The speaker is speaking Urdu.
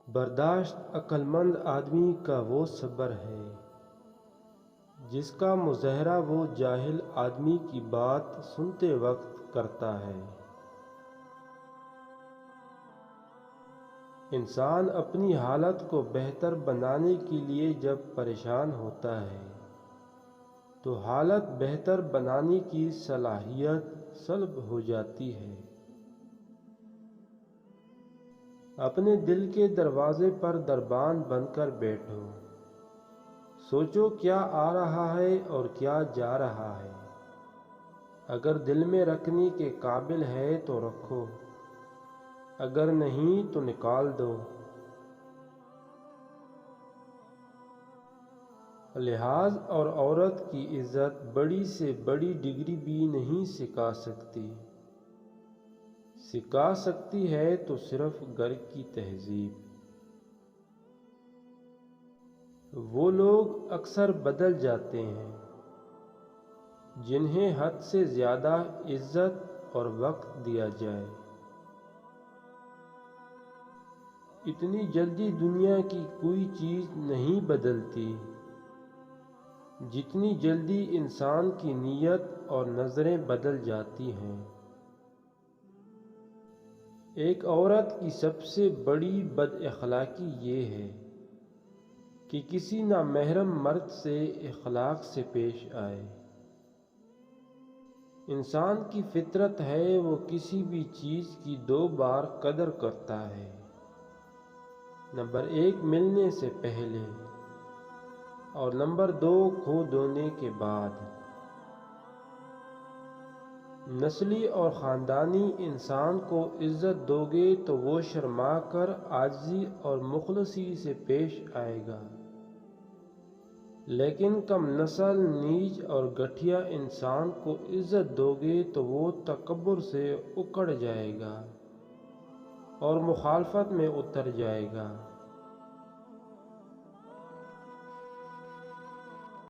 برداشت عقلمند آدمی کا وہ صبر ہے جس کا مظاہرہ وہ جاہل آدمی کی بات سنتے وقت کرتا ہے۔ انسان اپنی حالت کو بہتر بنانے کے لیے جب پریشان ہوتا ہے تو حالت بہتر بنانے کی صلاحیت سلب ہو جاتی ہے۔ اپنے دل کے دروازے پر دربان بن کر بیٹھو، سوچو کیا آ رہا ہے اور کیا جا رہا ہے۔ اگر دل میں رکھنے کے قابل ہے تو رکھو، اگر نہیں تو نکال دو۔ لحاظ اور عورت کی عزت بڑی سے بڑی ڈگری بھی نہیں سکھا سکتی، سکھا سکتی ہے تو صرف گھر کی تہذیب۔ وہ لوگ اکثر بدل جاتے ہیں جنہیں حد سے زیادہ عزت اور وقت دیا جائے۔ اتنی جلدی دنیا کی کوئی چیز نہیں بدلتی جتنی جلدی انسان کی نیت اور نظریں بدل جاتی ہیں۔ ایک عورت کی سب سے بڑی بد اخلاقی یہ ہے کہ کسی نامحرم مرد سے اخلاق سے پیش آئے۔ انسان کی فطرت ہے وہ کسی بھی چیز کی دو بار قدر کرتا ہے، نمبر 1 ملنے سے پہلے اور نمبر 2 کھو دینے کے بعد۔ نسلی اور خاندانی انسان کو عزت دو گے تو وہ شرما کر عاجزی اور مخلصی سے پیش آئے گا، لیکن کم نسل، نیچ اور گٹھیا انسان کو عزت دو گے تو وہ تکبر سے اکڑ جائے گا اور مخالفت میں اتر جائے گا۔